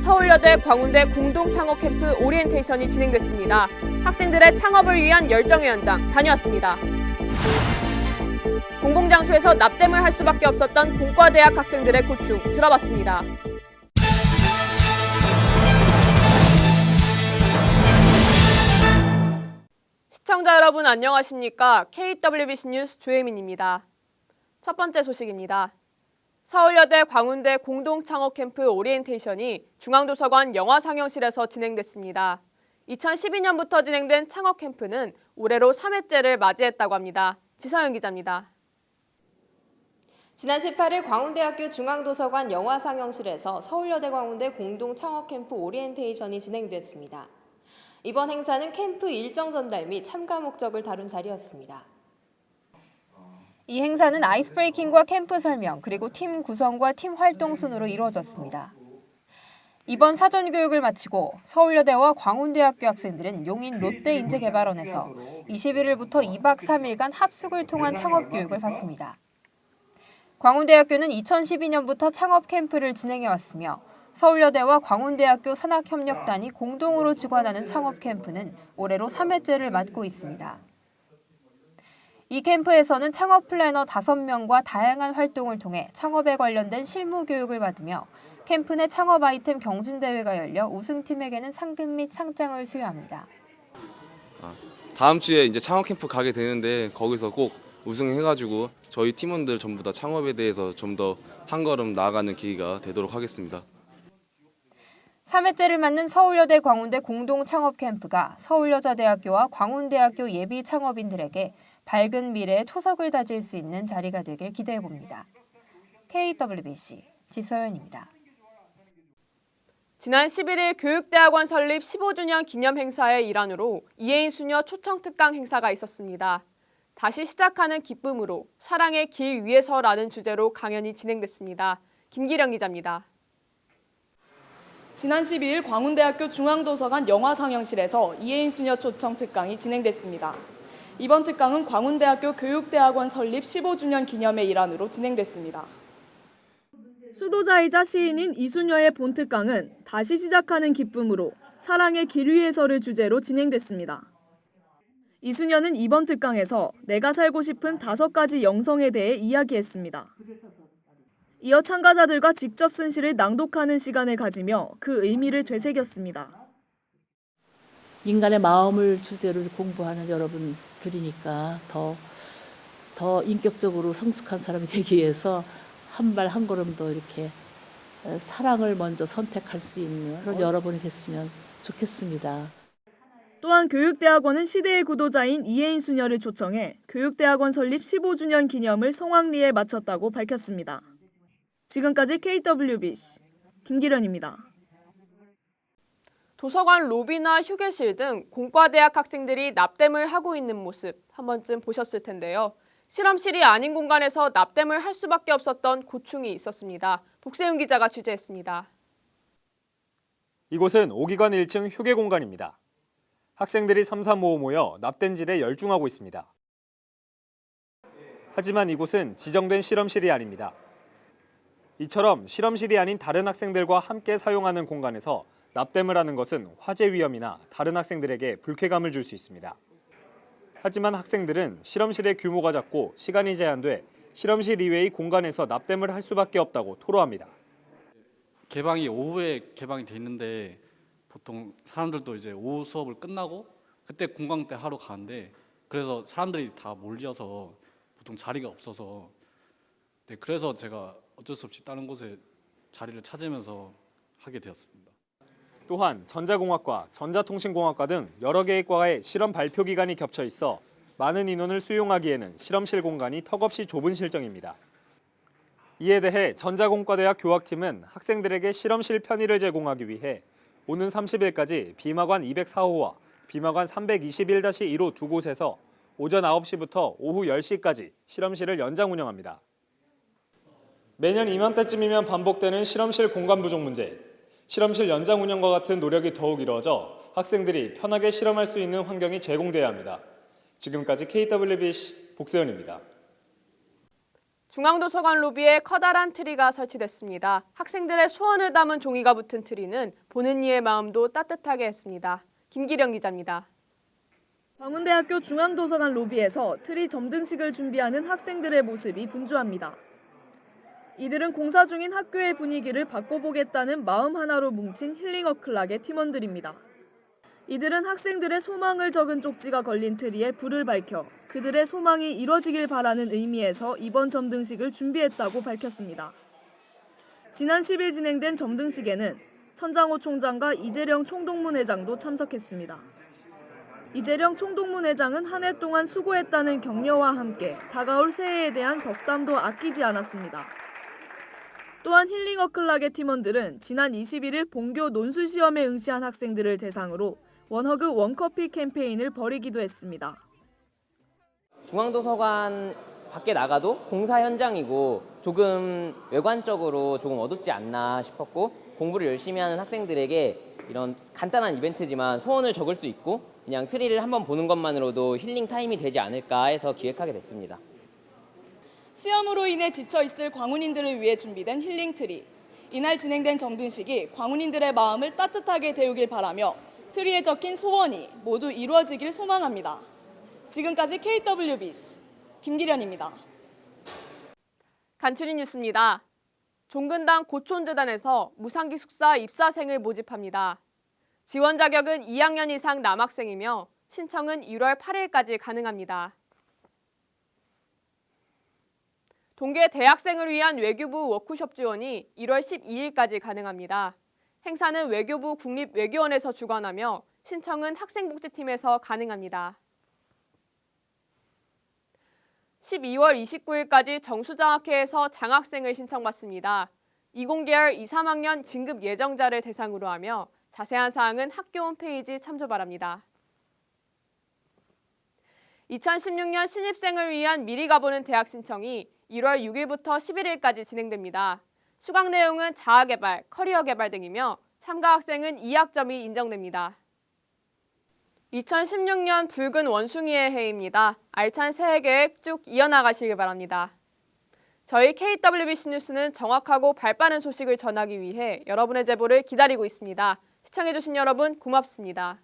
서울여대 광운대 공동창업 캠프 오리엔테이션이 진행됐습니다. 학생들의 창업을 위한 열정의 현장 다녀왔습니다. 공공장소에서 납땜을 할 수밖에 없었던 공과대학 학생들의 고충 들어봤습니다. 시청자 여러분 안녕하십니까? KWBC 뉴스 조혜민입니다. 첫 번째 소식입니다. 서울여대 광운대 공동창업 캠프 오리엔테이션이 중앙도서관 영화상영실에서 진행됐습니다. 2012년부터 진행된 창업 캠프는 올해로 3회째를 맞이했다고 합니다. 지서연 기자입니다. 지난 18일 광운대학교 중앙도서관 영화상영실에서 서울여대 광운대 공동창업 캠프 오리엔테이션이 진행됐습니다. 이번 행사는 캠프 일정 전달 및 참가 목적을 다룬 자리였습니다. 이 행사는 아이스 브레이킹과 캠프 설명, 그리고 팀 구성과 팀 활동 순으로 이루어졌습니다. 이번 사전 교육을 마치고 서울여대와 광운대학교 학생들은 용인 롯데인재개발원에서 21일부터 2박 3일간 합숙을 통한 창업 교육을 받습니다. 광운대학교는 2012년부터 창업 캠프를 진행해왔으며 서울여대와 광운대학교 산학협력단이 공동으로 주관하는 창업 캠프는 올해로 3회째를 맞고 있습니다. 이 캠프에서는 창업 플래너 5명과 다양한 활동을 통해 창업에 관련된 실무 교육을 받으며 캠프 내 창업 아이템 경진대회가 열려 우승팀에게는 상금 및 상장을 수여합니다. 다음 주에 이제 창업 캠프 가게 되는데 거기서 꼭 우승해가지고 저희 팀원들 전부 다 창업에 대해서 좀 더 한 걸음 나아가는 계기가 되도록 하겠습니다. 3회째를 맞는 서울여대 광운대 공동창업 캠프가 서울여자대학교와 광운대학교 예비 창업인들에게 밝은 미래의 초석을 다질 수 있는 자리가 되길 기대해봅니다. KWBC 지서연입니다. 지난 11일 교육대학원 설립 15주년 기념 행사의 일환으로 이혜인 수녀 초청특강 행사가 있었습니다. 다시 시작하는 기쁨으로 사랑의 길 위에서라는 주제로 강연이 진행됐습니다. 김기령 기자입니다. 지난 12일 광운대학교 중앙도서관 영화상영실에서 이혜인 수녀 초청 특강이 진행됐습니다. 이번 특강은 광운대학교 교육대학원 설립 15주년 기념의 일환으로 진행됐습니다. 수도자이자 시인인 이수녀의 본 특강은 다시 시작하는 기쁨으로 사랑의 길 위에서를 주제로 진행됐습니다. 이수녀는 이번 특강에서 내가 살고 싶은 5가지 영성에 대해 이야기했습니다. 이어 참가자들과 직접 쓴 시를 낭독하는 시간을 가지며 그 의미를 되새겼습니다. 인간의 마음을 주제로 공부하는 여러분들이니까 더 인격적으로 성숙한 사람이 되기 위해서 한 발 한 걸음 더 이렇게 사랑을 먼저 선택할 수 있는 그런 여러분이 됐으면 좋겠습니다. 또한 교육대학원은 시대의 구도자인 이혜인 수녀를 초청해 교육대학원 설립 15주년 기념을 성황리에 마쳤다고 밝혔습니다. 지금까지 KWBC 김기련입니다. 도서관 로비나 휴게실 등 공과대학 학생들이 납땜을 하고 있는 모습 한 번쯤 보셨을 텐데요. 실험실이 아닌 공간에서 납땜을 할 수밖에 없었던 고충이 있었습니다. 복세윤 기자가 취재했습니다. 이곳은 5기관 1층 휴게 공간입니다. 학생들이 삼삼오오 모여 납땜질에 열중하고 있습니다. 하지만 이곳은 지정된 실험실이 아닙니다. 이처럼 실험실이 아닌 다른 학생들과 함께 사용하는 공간에서 납땜을 하는 것은 화재 위험이나 다른 학생들에게 불쾌감을 줄 수 있습니다. 하지만 학생들은 실험실의 규모가 작고 시간이 제한돼 실험실 이외의 공간에서 납땜을 할 수밖에 없다고 토로합니다. 개방이 오후에 개방이 돼 있는데 보통 사람들도 이제 오후 수업을 끝나고 그때 공강 때 하러 가는데 그래서 사람들이 다 몰려서 보통 자리가 없어서 그래서 제가 어쩔 수 없이 다른 곳에 자리를 찾으면서 하게 되었습니다. 또한 전자공학과, 전자통신공학과 등 여러 개의 과의 실험 발표 기간이 겹쳐 있어 많은 인원을 수용하기에는 실험실 공간이 턱없이 좁은 실정입니다. 이에 대해 전자공과대학 교학팀은 학생들에게 실험실 편의를 제공하기 위해 오는 30일까지 비마관 204호와 비마관 321-1호 두 곳에서 오전 9시부터 오후 10시까지 실험실을 연장 운영합니다. 매년 이맘때쯤이면 반복되는 실험실 공간 부족 문제. 실험실 연장 운영과 같은 노력이 더욱 이루어져 학생들이 편하게 실험할 수 있는 환경이 제공돼야 합니다. 지금까지 KWBC 복세윤입니다. 중앙도서관 로비에 커다란 트리가 설치됐습니다. 학생들의 소원을 담은 종이가 붙은 트리는 보는 이의 마음도 따뜻하게 했습니다. 김기령 기자입니다. 광운대학교 중앙도서관 로비에서 트리 점등식을 준비하는 학생들의 모습이 분주합니다. 이들은 공사 중인 학교의 분위기를 바꿔보겠다는 마음 하나로 뭉친 힐링어클락의 팀원들입니다. 이들은 학생들의 소망을 적은 쪽지가 걸린 트리에 불을 밝혀 그들의 소망이 이뤄지길 바라는 의미에서 이번 점등식을 준비했다고 밝혔습니다. 지난 10일 진행된 점등식에는 천장호 총장과 이재령 총동문회장도 참석했습니다. 이재령 총동문회장은 한 해 동안 수고했다는 격려와 함께 다가올 새해에 대한 덕담도 아끼지 않았습니다. 또한 힐링어클락의 팀원들은 지난 21일 본교 논술시험에 응시한 학생들을 대상으로 원허그 원커피 캠페인을 벌이기도 했습니다. 중앙도서관 밖에 나가도 공사 현장이고 조금 외관적으로 조금 어둡지 않나 싶었고, 공부를 열심히 하는 학생들에게 이런 간단한 이벤트지만 소원을 적을 수 있고 그냥 트리를 한번 보는 것만으로도 힐링 타임이 되지 않을까 해서 기획하게 됐습니다. 시험으로 인해 지쳐있을 광운인들을 위해 준비된 힐링트리. 이날 진행된 점등식이 광운인들의 마음을 따뜻하게 데우길 바라며 트리에 적힌 소원이 모두 이루어지길 소망합니다. 지금까지 KWBS 김기련입니다. 간추린 뉴스입니다. 종근당 고촌재단에서 무상기숙사 입사생을 모집합니다. 지원 자격은 2학년 이상 남학생이며 신청은 1월 8일까지 가능합니다. 동계 대학생을 위한 외교부 워크숍 지원이 1월 12일까지 가능합니다. 행사는 외교부 국립외교원에서 주관하며 신청은 학생복지팀에서 가능합니다. 12월 29일까지 정수장학회에서 장학생을 신청받습니다. 20계열 2, 3학년 진급 예정자를 대상으로 하며 자세한 사항은 학교 홈페이지 참조 바랍니다. 2016년 신입생을 위한 미리 가보는 대학 신청이 1월 6일부터 11일까지 진행됩니다. 수강 내용은 자아개발, 커리어 개발 등이며 참가 학생은 2학점이 인정됩니다. 2016년 붉은 원숭이의 해입니다. 알찬 새해 계획 쭉 이어나가시길 바랍니다. 저희 KWBC 뉴스는 정확하고 발빠른 소식을 전하기 위해 여러분의 제보를 기다리고 있습니다. 시청해주신 여러분 고맙습니다.